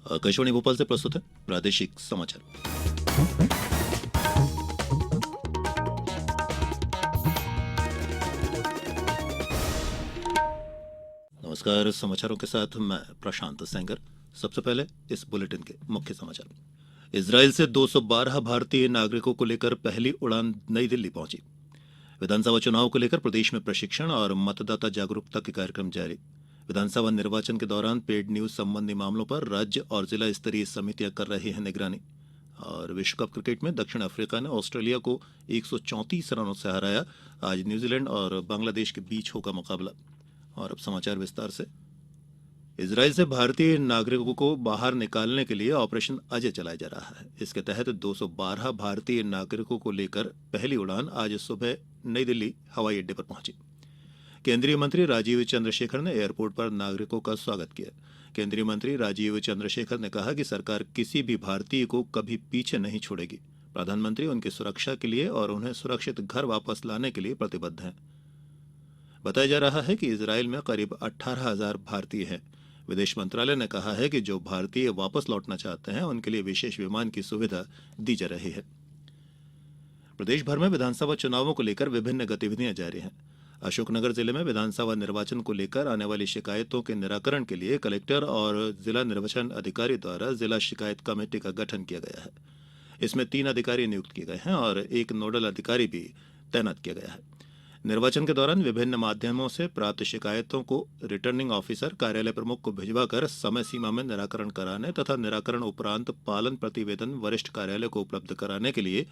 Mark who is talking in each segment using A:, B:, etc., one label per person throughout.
A: आकाशवाणी भोपाल से प्रस्तुत है प्रादेशिक समाचार। नमस्कार, समाचारों के साथ मैं प्रशांत सेंगर। सबसे पहले इस बुलेटिन के मुख्य समाचार। इजराइल से 212 भारतीय नागरिकों को लेकर पहली उड़ान नई दिल्ली पहुंची। विधानसभा चुनाव को लेकर प्रदेश में प्रशिक्षण और मतदाता जागरूकता के कार्यक्रम जारी। विधानसभा निर्वाचन के दौरान पेड न्यूज संबंधी मामलों पर राज्य और जिला स्तरीय समितियां कर रही हैं निगरानी। और विश्व कप क्रिकेट में दक्षिण अफ्रीका ने ऑस्ट्रेलिया को 134 रनों से हराया। आज न्यूजीलैंड और बांग्लादेश के बीच होगा मुकाबला। और अब समाचार विस्तार से। इजराइल से भारतीय नागरिकों को बाहर निकालने के लिए ऑपरेशन अजय चलाया जा रहा है। इसके तहत 212 भारतीय नागरिकों को लेकर पहली उड़ान आज सुबह नई दिल्ली हवाई अड्डे पर पहुंची। केंद्रीय मंत्री राजीव चंद्रशेखर ने एयरपोर्ट पर नागरिकों का स्वागत किया। केंद्रीय मंत्री राजीव चंद्रशेखर ने कहा कि सरकार किसी भी भारतीय को कभी पीछे नहीं छोड़ेगी। प्रधानमंत्री उनकी सुरक्षा के लिए और उन्हें सुरक्षित घर वापस लाने के लिए प्रतिबद्ध हैं। बताया जा रहा है कि इजराइल में करीब 18,000 भारतीय हैं। विदेश मंत्रालय ने कहा है कि जो भारतीय वापस लौटना चाहते हैं उनके लिए विशेष विमान की सुविधा दी जा रही है। प्रदेश भर में विधानसभा चुनावों को लेकर विभिन्न गतिविधियां जारी हैं। अशोकनगर जिले में विधानसभा निर्वाचन को लेकर आने वाली शिकायतों के निराकरण के लिए कलेक्टर और जिला निर्वाचन अधिकारी द्वारा जिला शिकायत कमेटी का गठन किया गया है। इसमें 3 अधिकारी नियुक्त किए गए हैं और 1 नोडल अधिकारी भी तैनात किया गया है। निर्वाचन के दौरान विभिन्न माध्यमों से प्राप्त शिकायतों को रिटर्निंग ऑफिसर कार्यालय प्रमुख को भिजवाकर समय सीमा में निराकरण कराने तथा निराकरण उपरांत पालन प्रतिवेदन वरिष्ठ कार्यालय को उपलब्ध कराने के लिए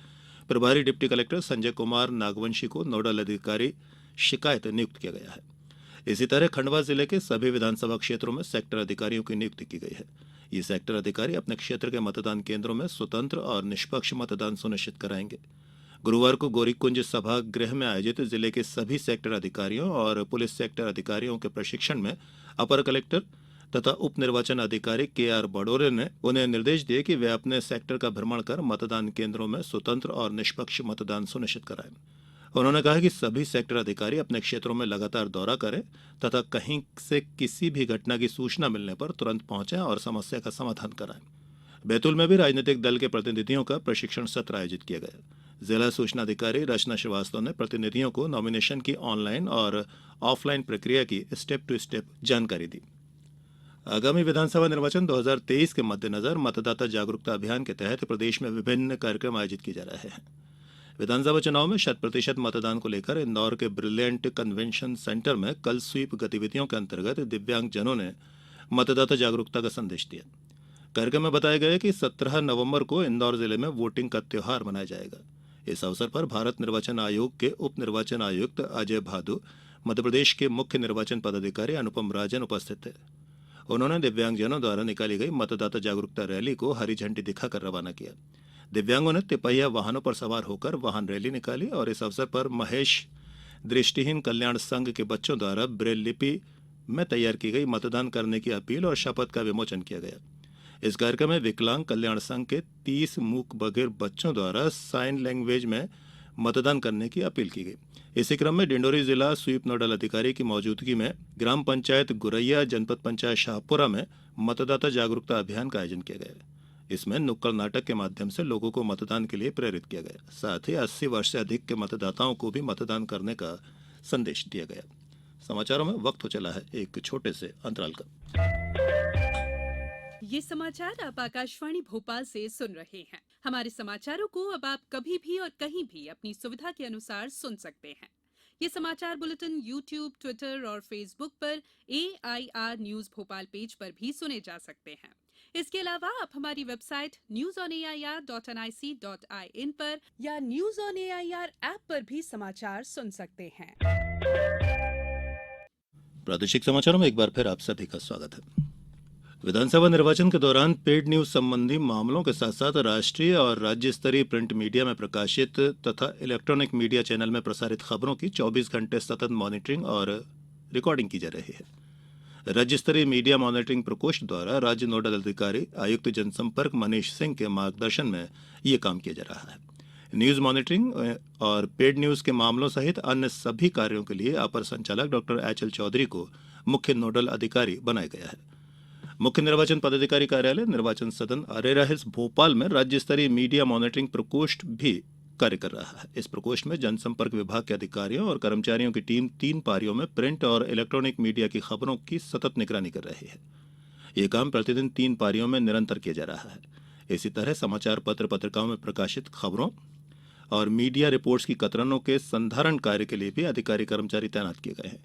A: प्रभारी डिप्टी कलेक्टर संजय कुमार नागवंशी को नोडल अधिकारी शिकायत नियुक्त किया गया है। इसी तरह खंडवा जिले के सभी विधानसभा क्षेत्रों में सेक्टर अधिकारियों की नियुक्ति की गई है। ये सेक्टर अधिकारी अपने क्षेत्र के मतदान केंद्रों में स्वतंत्र और निष्पक्ष मतदान सुनिश्चित कराएंगे। गुरुवार को गौरीकुंज सभागृह में आयोजित जिले के सभी सेक्टर अधिकारियों और पुलिस सेक्टर अधिकारियों के प्रशिक्षण में अपर कलेक्टर तथा उप निर्वाचन अधिकारी KR बडोरे ने उन्हें निर्देश दिए कि वे अपने सेक्टर का भ्रमण कर मतदान केंद्रों में स्वतंत्र और निष्पक्ष मतदान सुनिश्चित कराएं। उन्होंने कहा कि सभी सेक्टर अधिकारी अपने क्षेत्रों में लगातार दौरा करें तथा कहीं से किसी भी घटना की सूचना मिलने पर तुरंत पहुंचें और समस्या का समाधान कराएं। बैतूल में भी राजनीतिक दल के प्रतिनिधियों का प्रशिक्षण सत्र आयोजित किया गया। जिला सूचना अधिकारी रचना श्रीवास्तव ने प्रतिनिधियों को नॉमिनेशन की ऑनलाइन और ऑफलाइन प्रक्रिया की स्टेप टू स्टेप जानकारी दी। आगामी विधानसभा निर्वाचन 2023 के मद्देनजर मतदाता जागरूकता अभियान के तहत प्रदेश में विभिन्न कार्यक्रम आयोजित किए जा रहे हैं। विधानसभा चुनाव में 100% मतदान को लेकर इंदौर के ब्रिलियंट कन्वेंशन सेंटर में कल स्वीप गतिविधियों के अंतर्गत दिव्यांग जनों ने मतदाता जागरूकता का संदेश दिया। कार्यक्रम में बताया गया कि 17 नवंबर को इंदौर जिले में वोटिंग का त्योहार मनाया जाएगा। इस अवसर पर भारत निर्वाचन आयोग के उप निर्वाचन आयुक्त अजय भादु, मध्यप्रदेश के मुख्य निर्वाचन पदाधिकारी अनुपम राजन उपस्थित थे। उन्होंने दिव्यांगजनों द्वारा निकाली गई मतदाता जागरूकता रैली को हरी झंडी दिखाकर रवाना किया। दिव्यांगों ने तिपहिया वाहनों पर सवार होकर वाहन रैली निकाली और इस अवसर पर महेश दृष्टिहीन कल्याण संघ के बच्चों द्वारा ब्रेल लिपि में तैयार की गई मतदान करने की अपील और शपथ का विमोचन किया गया। इस कार्यक्रम में विकलांग कल्याण संघ के 30 मूक बधिर बच्चों द्वारा साइन लैंग्वेज में मतदान करने की अपील की गई। इसी क्रम में डिंडोरी जिला स्वीप नोडल अधिकारी की मौजूदगी में ग्राम पंचायत गुरैया, जनपद पंचायत शाहपुरा में मतदाता जागरूकता अभियान का आयोजन किया गया। इसमें नुक्कड़ नाटक के माध्यम से लोगों को मतदान के लिए प्रेरित किया गया। साथ ही 80 वर्ष से अधिक के मतदाताओं को भी मतदान करने का संदेश दिया गया। समाचारों में वक्त हो चला है एक छोटे से अंतराल का।
B: ये समाचार आप आकाशवाणी भोपाल से सुन रहे हैं। हमारे समाचारों को अब आप कभी भी और कहीं भी अपनी सुविधा के अनुसार सुन सकते हैं। ये समाचार बुलेटिन YouTube, ट्विटर और फेसबुक पर AIR न्यूज भोपाल पेज पर भी सुने जा सकते हैं। इसके अलावा आप हमारी वेबसाइट newsonair.nic.in पर या न्यूज ऑन AIR ऐप पर भी समाचार सुन सकते हैं।
A: प्रादेशिक समाचारों में एक बार फिर आप सभी का स्वागत है। विधानसभा निर्वाचन के दौरान पेड न्यूज संबंधी मामलों के साथ साथ राष्ट्रीय और राज्य स्तरीय प्रिंट मीडिया में प्रकाशित तथा इलेक्ट्रॉनिक मीडिया चैनल में प्रसारित खबरों की 24 घंटे सतत मॉनिटरिंग और रिकॉर्डिंग की जा रही है। राज्य स्तरीय मीडिया मॉनिटरिंग प्रकोष्ठ द्वारा राज्य नोडल अधिकारी आयुक्त जनसंपर्क मनीष सिंह के मार्गदर्शन में ये काम किया जा रहा है। न्यूज मॉनिटरिंग और पेड न्यूज के मामलों सहित अन्य सभी कार्यों के लिए अपर संचालक डॉ HL चौधरी को मुख्य नोडल अधिकारी बनाया गया है। मुख्य निर्वाचन पदाधिकारी कार्यालय निर्वाचन सदन अरेरा हिल्स भोपाल में राज्य स्तरीय मीडिया मॉनिटरिंग प्रकोष्ठ भी कार्य कर रहा है। इस प्रकोष्ठ में जनसंपर्क विभाग के अधिकारियों और कर्मचारियों की टीम 3 पारियों में प्रिंट और इलेक्ट्रॉनिक मीडिया की खबरों की सतत निगरानी कर रही है। ये काम प्रतिदिन 3 पारियों में निरंतर किया जा रहा है। इसी तरह समाचार पत्र पत्रिकाओं में प्रकाशित खबरों और मीडिया रिपोर्ट्स की कतरनों के संधारण कार्य के लिए भी अधिकारी कर्मचारी तैनात किए गए हैं।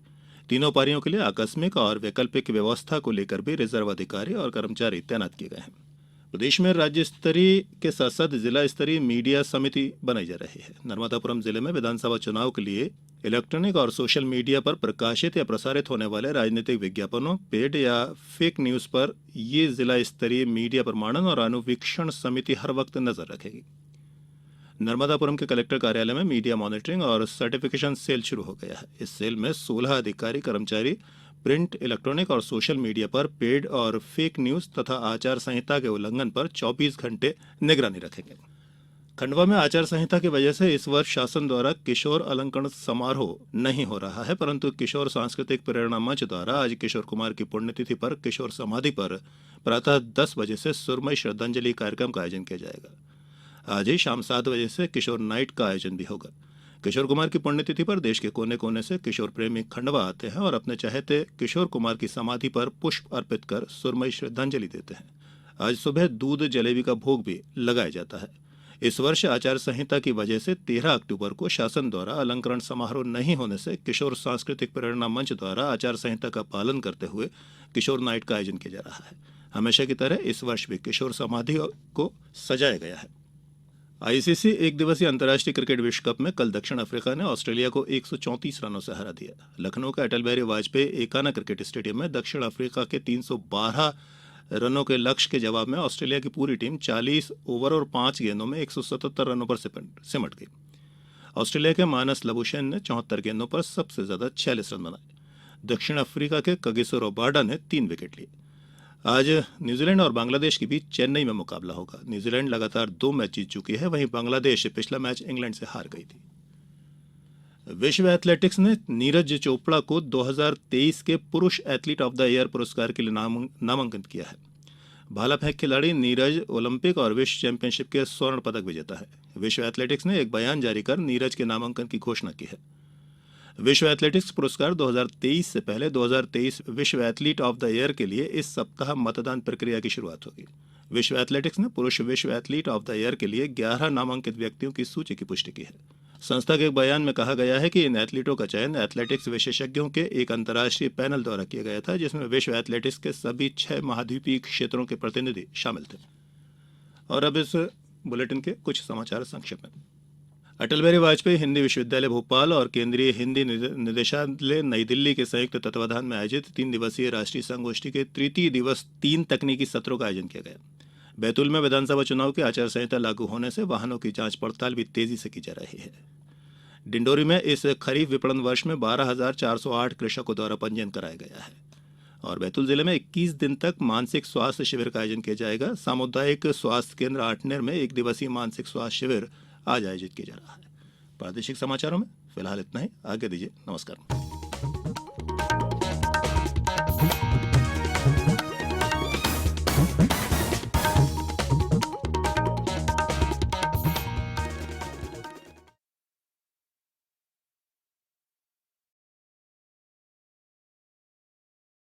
A: तीनों पारियों के लिए आकस्मिक और वैकल्पिक व्यवस्था को लेकर भी रिजर्व अधिकारी और कर्मचारी तैनात किए गए हैं। प्रदेश में राज्य स्तरीय के साथ साथ जिला स्तरीय मीडिया समिति बनाई जा रही है। नर्मदापुरम जिले में विधानसभा चुनाव के लिए इलेक्ट्रॉनिक और सोशल मीडिया पर प्रकाशित या प्रसारित होने वाले राजनीतिक विज्ञापनों, पेड या फेक न्यूज पर ये जिला स्तरीय मीडिया प्रमाणन और अनुवीक्षण समिति हर वक्त नजर रखेगी। नर्मदापुरम के कलेक्टर कार्यालय में मीडिया मॉनिटरिंग और सर्टिफिकेशन सेल शुरू हो गया है। इस सेल में 16 अधिकारी कर्मचारी प्रिंट, इलेक्ट्रॉनिक और सोशल मीडिया पर पेड और फेक न्यूज तथा आचार संहिता के उल्लंघन पर 24 घंटे निगरानी रखेंगे। खंडवा में आचार संहिता की वजह से इस वर्ष शासन द्वारा किशोर अलंकरण समारोह नहीं हो रहा है, परंतु किशोर सांस्कृतिक प्रेरणा मंच द्वारा आज किशोर कुमार की पुण्यतिथि पर किशोर समाधि पर प्रातः 10 बजे से सुरमई श्रद्धांजलि कार्यक्रम का आयोजन किया जाएगा। आज ही शाम 7 बजे से किशोर नाइट का आयोजन भी होगा। किशोर कुमार की पुण्यतिथि पर देश के कोने कोने से किशोर प्रेमी खंडवा आते हैं और अपने चहेते किशोर कुमार की समाधि पर पुष्प अर्पित कर सुरमई श्रद्धांजलि देते हैं। आज सुबह दूध जलेबी का भोग भी लगाया जाता है। इस वर्ष आचार संहिता की वजह से 13 अक्टूबर को शासन द्वारा अलंकरण समारोह नहीं होने से किशोर सांस्कृतिक प्रेरणा मंच द्वारा आचार संहिता का पालन करते हुए किशोर नाइट का आयोजन किया जा रहा है। हमेशा की तरह इस वर्ष भी किशोर समाधि को सजाया गया है। आईसीसी एक दिवसीय अंतर्राष्ट्रीय क्रिकेट विश्व कप में कल दक्षिण अफ्रीका ने ऑस्ट्रेलिया को 134 रनों से हरा दिया। लखनऊ के अटल बिहारी वाजपेयी एकाना क्रिकेट स्टेडियम में दक्षिण अफ्रीका के 312 रनों के लक्ष्य के जवाब में ऑस्ट्रेलिया की पूरी टीम 40 ओवर और 5 गेंदों में 177 रनों पर सिमट गई। ऑस्ट्रेलिया के मानस लबुशेन ने 74 गेंदों पर सबसे ज्यादा 46 रन बनाए। दक्षिण अफ्रीका के कगिसो रबाडा ने 3 विकेट लिए। आज न्यूजीलैंड और बांग्लादेश के बीच चेन्नई में मुकाबला होगा। न्यूजीलैंड लगातार 2 मैच जीत चुकी है, वहीं बांग्लादेश पिछला मैच इंग्लैंड से हार गई थी। विश्व एथलेटिक्स ने नीरज चोपड़ा को 2023 के पुरुष एथलीट ऑफ द ईयर पुरस्कार के लिए नामांकित किया है। भाला फेंक खिलाड़ी नीरज ओलंपिक और विश्व चैंपियनशिप के स्वर्ण पदक विजेता है। विश्व एथलेटिक्स ने एक बयान जारी कर नीरज के नामांकन की घोषणा की है। विश्व एथलेटिक्स पुरस्कार 2023 से पहले 2023 विश्व एथलीट ऑफ द ईयर के लिए इस सप्ताह मतदान प्रक्रिया की शुरुआत होगी। विश्व एथलेटिक्स ने पुरुष विश्व एथलीट ऑफ द ईयर के लिए 11 नामांकित व्यक्तियों की सूची की पुष्टि की है। संस्था के एक बयान में कहा गया है कि इन एथलीटों का चयन एथलेटिक्स विशेषज्ञों के एक अंतर्राष्ट्रीय पैनल द्वारा किया गया था, जिसमें विश्व एथलेटिक्स के सभी 6 महाद्वीपीय क्षेत्रों के प्रतिनिधि शामिल थे। और अब इस बुलेटिन के कुछ समाचार संक्षेप में। अटल बिहारी वाजपेयी हिंदी विश्वविद्यालय भोपाल और केंद्रीय हिंदी निदेशालय नई दिल्ली के संयुक्त तत्वाधान में आयोजित 3 दिवसीय राष्ट्रीय संगोष्ठी के तृतीय दिवस 3 तकनीकी सत्रों का आयोजन किया गया। बैतूल में विधानसभा चुनाव की आचार संहिता लागू होने से वाहनों की जांच पड़ताल भी तेजी से की जा रही है। डिंडोरी में इस खरीफ विपणन वर्ष में 12,408 कृषकों द्वारा पंजीयन कराया गया है। और बैतूल जिले में 21 दिन तक मानसिक स्वास्थ्य शिविर का आयोजन किया जाएगा। सामुदायिक स्वास्थ्य केंद्र आठनेर में 1 दिवसीय मानसिक स्वास्थ्य शिविर आज आयोजित किया जा रहा है। प्रादेशिक समाचारों में फिलहाल इतना ही। आगे दीजिए। नमस्कार।